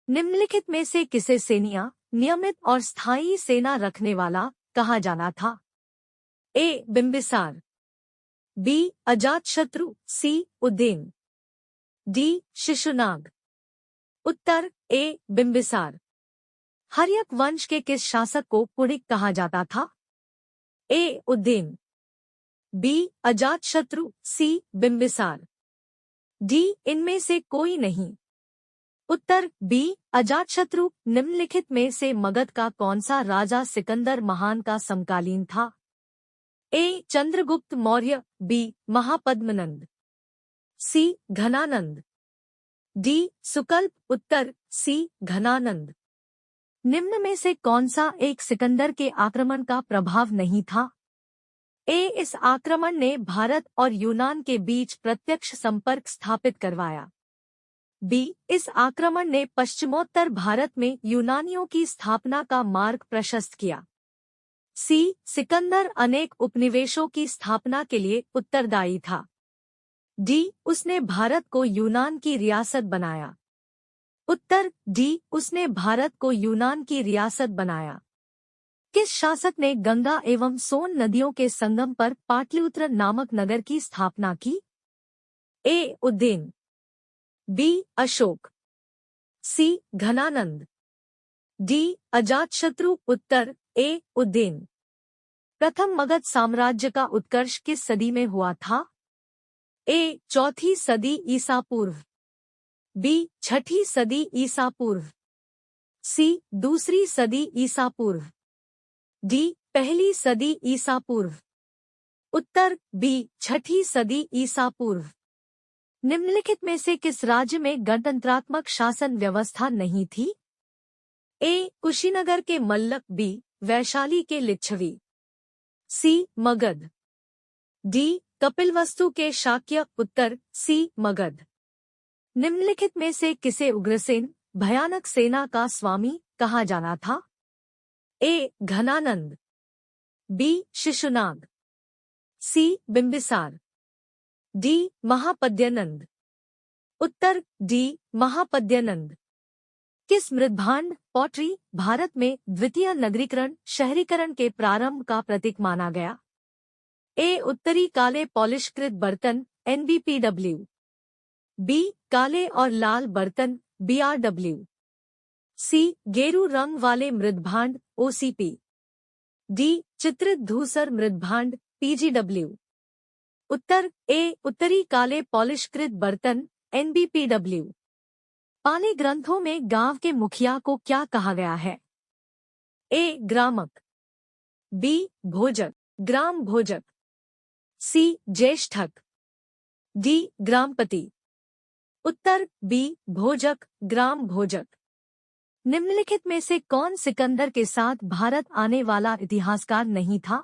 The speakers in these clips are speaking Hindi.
निम्नलिखित में से किसे सेनिया नियमित और स्थायी सेना रखने वाला कहा जाना था? ए. बिम्बिसार, बी. अजातशत्रु, सी. उदयन, डी. शिशुनाग। उत्तर ए. बिम्बिसार। हर्यक वंश के किस शासक को पुड़िक कहा जाता था? ए. उदयन, बी. अजातशत्रु, सी. बिम्बिसार, डी. इनमें से कोई नहीं। उत्तर बी. अजातशत्रु। निम्नलिखित में से मगध का कौन सा राजा सिकंदर महान का समकालीन था? ए. चंद्रगुप्त मौर्य, बी. महापद्मनंद, सी. घनानंद, डी. सुकल्प। उत्तर सी. घनानंद। निम्न में से कौन सा एक सिकंदर के आक्रमण का प्रभाव नहीं था? ए. इस आक्रमण ने भारत और यूनान के बीच प्रत्यक्ष संपर्क स्थापित करवाया, बी. इस आक्रमण ने पश्चिमोत्तर भारत में यूनानियों की स्थापना का मार्ग प्रशस्त किया, सी. सिकंदर अनेक उपनिवेशों की स्थापना के लिए उत्तरदायी था, डी. उसने भारत को यूनान की रियासत बनाया। उत्तर डी. उसने भारत को यूनान की रियासत बनाया। किस शासक ने गंगा एवं सोन नदियों के संगम पर पाटलिपुत्र नामक नगर की स्थापना की? ए. उदयन, बी. अशोक, सी. घनानंद, डी. अजातशत्रु। उत्तर ए. उदयन। प्रथम मगध साम्राज्य का उत्कर्ष किस सदी में हुआ था? ए. चौथी सदी ईसा पूर्व, बी. छठी सदी ईसा पूर्व, सी. दूसरी सदी ईसा पूर्व, डी. पहली सदी ईसा पूर्व। उत्तर बी. छठी सदी ईसा पूर्व। निम्नलिखित में से किस राज्य में गणतंत्रात्मक शासन व्यवस्था नहीं थी? ए. कुशीनगर के मल्लक, बी. वैशाली के लिच्छवी, सी. मगध, डी. कपिलवस्तु के शाक्य। उत्तर सी. मगध। निम्नलिखित में से किसे उग्रसेन भयानक सेना का स्वामी कहा जाना था? ए. घनानंद, बी. शिशुनाग, सी. बिम्बिसार, डी. महापद्यनंद। उत्तर डी. महापद्यनंद। किस मृद्भांड पॉटरी भारत में द्वितीय नगरीकरण शहरीकरण के प्रारंभ का प्रतीक माना गया? ए. उत्तरी काले पॉलिशकृत बर्तन, NBPW, बी. काले और लाल बर्तन, BRW, सी. गेरू रंग वाले मृद्भांड, OCP, डी. चित्रित धूसर मृद्भांड, PGW। उत्तर ए. उत्तरी काले पॉलिशकृत बर्तन, NBPW। पाली ग्रंथों में गांव के मुखिया को क्या कहा गया है? ए. ग्रामक, बी. भोजक, ग्राम भोजक, सी. ज्येष्ठक, डी. ग्रामपति। उत्तर बी. भोजक, ग्राम भोजक। निम्नलिखित में से कौन सिकंदर के साथ भारत आने वाला इतिहासकार नहीं था?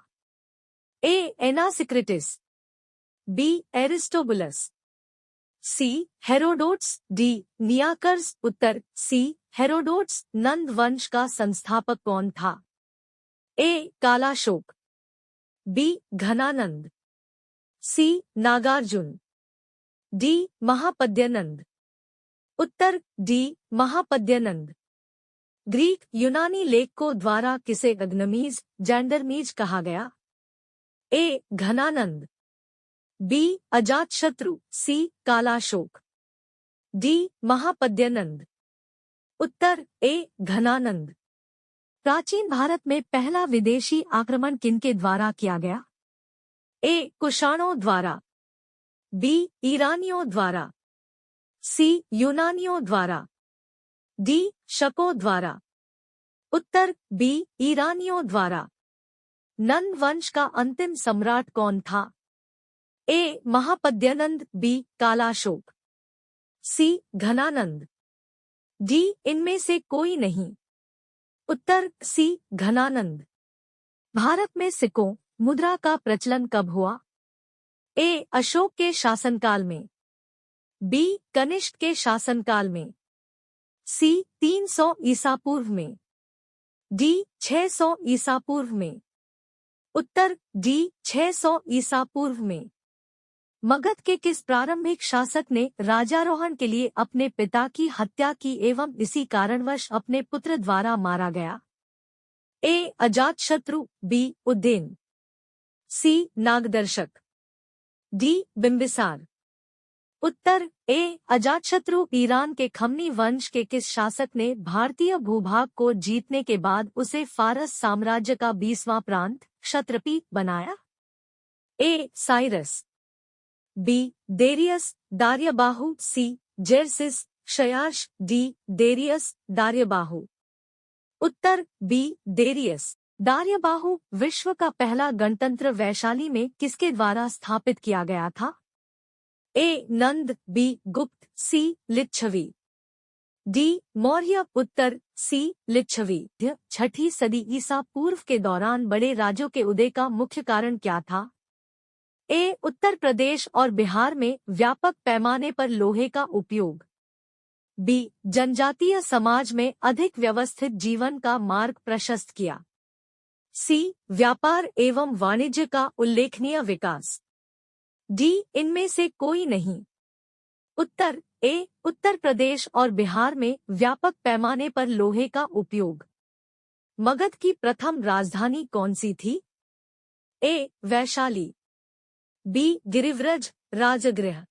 A. Onesicritus, B. Aristobulus, C. Herodotus, D. Nearchus. उत्तर सी. हेरोडोट्स। नंद वंश का संस्थापक कौन था? A. Kalashoka, B. Ghananand, C. Nagarjuna, D. Mahapadmanand. उत्तर डी. महापद्यनंद। ग्रीक यूनानी लेखकों द्वारा किसे अग्नमीज जैंडरमीज कहा गया? A. Ghananand, B. Ajatashatru, C. Kalashoka, D. Mahapadmanand. उत्तर ए. घनानंद। प्राचीन भारत में पहला विदेशी आक्रमण किनके द्वारा किया गया? ए. कुषाणों द्वारा, बी. ईरानियों द्वारा, सी. यूनानियों द्वारा, डी. शकों द्वारा। उत्तर बी. ईरानियों द्वारा। नंद वंश का अंतिम सम्राट कौन था? ए. महापद्यनंद, बी. कालाशोक, सी. घनानंद, डी. इनमें से कोई नहीं। उत्तर सी. घनानंद। भारत में सिक्कों मुद्रा का प्रचलन कब हुआ? ए. अशोक के शासनकाल में, बी. कनिष्क के शासनकाल में, सी. 300 ईसा पूर्व में, डी. 600 ईसा पूर्व में। उत्तर डी. 600 ईसा पूर्व में। मगध के किस प्रारंभिक शासक ने राजारोहण के लिए अपने पिता की हत्या की एवं इसी कारणवश अपने पुत्र द्वारा मारा गया? ए. अजातशत्रु, बी. उद्देन, सी. नागदर्शक, डी. बिंबिसार। उत्तर ए. अजातशत्रु। ईरान के खमनी वंश के किस शासक ने भारतीय भूभाग को जीतने के बाद उसे फारस साम्राज्य का 20वां प्रांत क्षत्रपी बनाया? A. Cyrus, B. Darius Daryabahu, C. Xerxes Kshayarsha, D. Darius Daryabahu. उत्तर बी. डेरियस दार्यबाहु। विश्व का पहला गणतंत्र वैशाली में किसके द्वारा स्थापित किया गया था? ए. नंद, बी. गुप्त, सी. लिच्छवी, डी. मौर्य। उत्तर सी. लिच्छवी। 6ठी सदी ईसा पूर्व के दौरान बड़े राज्यों के उदय का मुख्य कारण क्या था? ए. उत्तर प्रदेश और बिहार में व्यापक पैमाने पर लोहे का उपयोग, बी. जनजातीय समाज में अधिक व्यवस्थित जीवन का मार्ग प्रशस्त किया, सी. व्यापार एवं वाणिज्य का उल्लेखनीय विकास, डी. इनमें से कोई नहीं। उत्तर ए. उत्तर प्रदेश और बिहार में व्यापक पैमाने पर लोहे का उपयोग। मगध की प्रथम राजधानी कौन सी थी? ए. वैशाली, बी. गिरिव्रज राजगृह,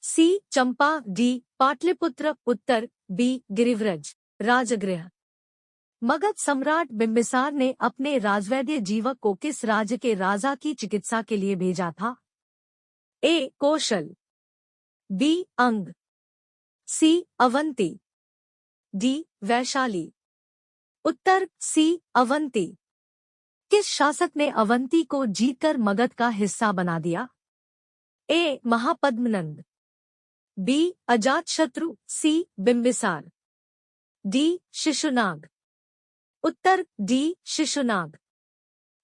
सी. चंपा, डी. पाटलिपुत्र। उत्तर बी. गिरिव्रज राजगृह। मगध सम्राट बिंबिसार ने अपने राजवैद्य जीवक को किस राज्य के राजा की चिकित्सा के लिए भेजा था? ए. कौशल, बी. अंग, सी. अवंती, डी. वैशाली। उत्तर सी. अवंती। किस शासक ने अवंती को जीतकर मगध का हिस्सा बना दिया? ए. महापद्मनंद, बी. अजातशत्रु, सी. बिंबिसार, डी. शिशुनाग। उत्तर डी. शिशुनाग।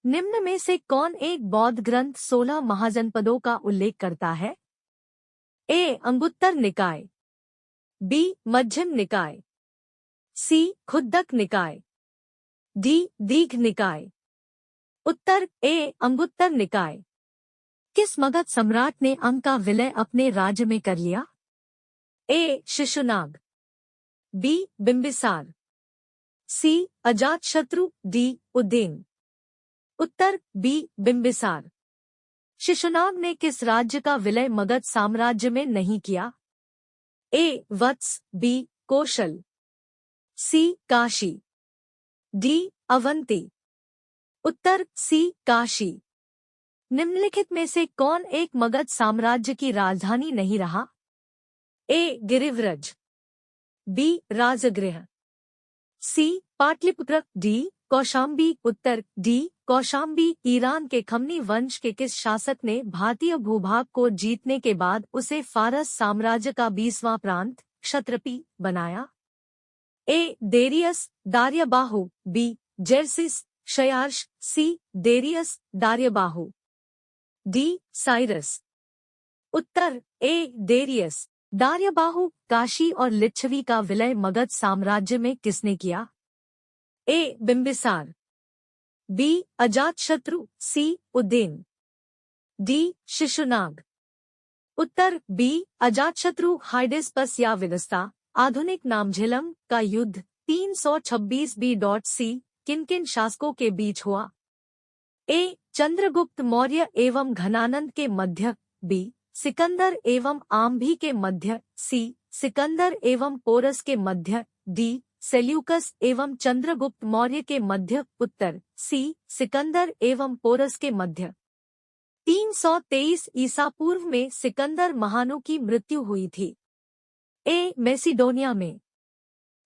निम्न में से कौन एक बौद्ध ग्रंथ 16 महाजनपदों का उल्लेख करता है? ए. अंगुत्तर निकाय, बी. मध्यम निकाय, सी. खुद्दक निकाय, डी. दीघ निकाय। उत्तर ए. अंगुत्तर निकाय। किस मगध सम्राट ने अंग का विलय अपने राज्य में कर लिया? ए. शिशुनाग, बी. बिंबिसार, सी. अजातशत्रु, डी. उद्देन। उत्तर बी. बिंबिसार। शिशुनाग ने किस राज्य का विलय मगध साम्राज्य में नहीं किया? ए. वत्स, बी. कौशल, सी. काशी, डी. अवंती। उत्तर सी. काशी। निम्नलिखित में से कौन एक मगध साम्राज्य की राजधानी नहीं रहा? ए. गिरिव्रज, बी. राजगृह, सी. पाटलिपुत्र, डी. कौशाम्बी। उत्तर डी. कौशाम्बी। ईरान के खमनी वंश के किस शासक ने भारतीय भूभाग को जीतने के बाद उसे फारस साम्राज्य का 20वां प्रांत क्षत्रपी बनाया? A. Darius Daryabahu, B. Xerxes Kshayarsha, C. Darius Daryabahu, D. Cyrus. उत्तर ए. डेरियस दार्यबाहु। काशी और लिच्छवी का विलय मगध साम्राज्य में किसने किया? A. Bimbisara, B. Ajatashatru, C. Udayin, D. Shishunaga. उत्तर बी. अजातशत्रु। हाइडेस्पस या विदस्ता आधुनिक नामझेलम का युद्ध 326 बी.सी. किन किन शासकों के बीच हुआ? ए. चंद्रगुप्त मौर्य एवं घनानंद के मध्य, बी. सिकंदर एवं आम्भी के मध्य, सी. सिकंदर एवं पोरस के मध्य, डी. सेल्यूकस एवं चंद्रगुप्त मौर्य के मध्य। उत्तर सी. सिकंदर एवं पोरस के मध्य। 323 ईसा पूर्व में सिकंदर महानु की मृत्यु हुई थी। ए. मैसिडोनिया में,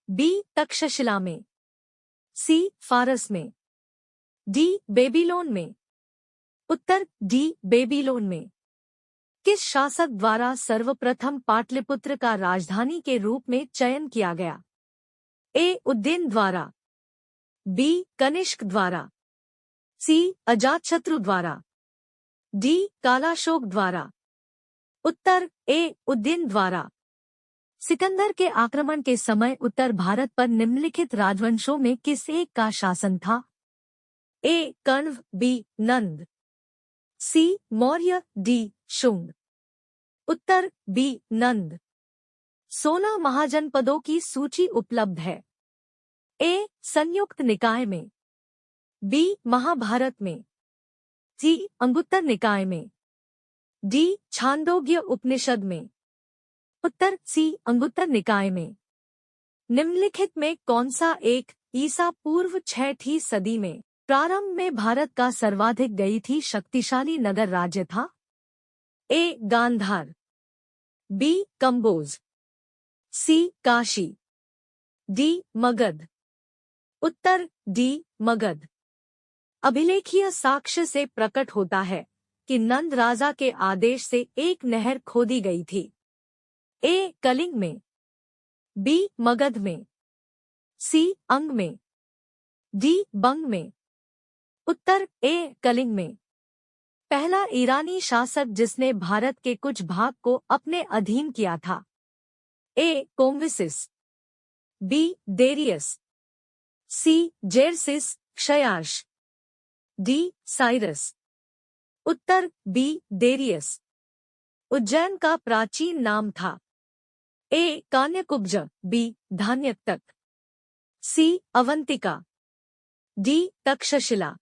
बी. तक्षशिला में, सी. फारस में, डी. बेबीलोन में। उत्तर डी. बेबीलोन में। किस शासक द्वारा सर्वप्रथम पाटलिपुत्र का राजधानी के रूप में चयन किया गया? ए. उद्देन द्वारा, बी. कनिष्क द्वारा, सी. अजातशत्रु द्वारा, डी. कालाशोक द्वारा। उत्तर ए. उद्देन द्वारा। सिकंदर के आक्रमण के समय उत्तर भारत पर निम्नलिखित राजवंशों में किस एक का शासन था? ए. कण्व, बी. नंद, सी. मौर्य, डी. शुंग। उत्तर बी नंद। 16 महाजनपदों की सूची उपलब्ध है। ए संयुक्त निकाय में, बी महाभारत में, सी अंगुत्तर निकाय में, डी छांदोग्य उपनिषद में। उत्तर सी अंगुत्तर निकाय में। निम्नलिखित में कौन सा एक ईसा पूर्व 6वीं सदी में प्रारंभ में भारत का सर्वाधिक गई थी शक्तिशाली नगर राज्य था? ए गांधार, बी कंबोज, सी काशी, डी मगध। उत्तर डी मगध। अभिलेखीय साक्ष्य से प्रकट होता है कि नंद राजा के आदेश से एक नहर खोदी गई थी। ए कलिंग में, बी मगध में, सी अंग में, डी बंग में। उत्तर ए कलिंग में। पहला ईरानी शासक जिसने भारत के कुछ भाग को अपने अधीन किया था। ए कोम्बिसिस, बी डेरियस, सी जेरसिस क्षयाश, डी साइरस। उत्तर बी डेरियस। उज्जैन का प्राचीन नाम था। ए कान्यकुब्ज, बी धान्यतक, सी अवंतिका, डी तक्षशिला।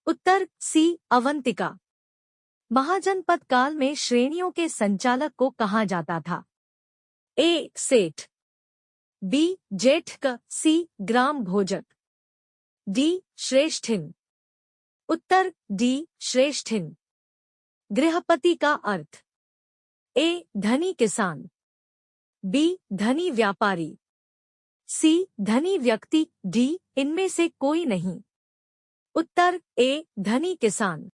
उत्तर सी अवंतिका। महाजनपद काल में श्रेणियों के संचालक को कहा जाता था। ए सेठ, बी जेठक, सी ग्राम भोजक, डी श्रेष्ठिन। उत्तर डी श्रेष्ठिन। गृहपति का अर्थ। ए धनी किसान, बी धनी व्यापारी, सी धनी व्यक्ति, डी इनमें से कोई नहीं। उत्तर ए धनी किसान।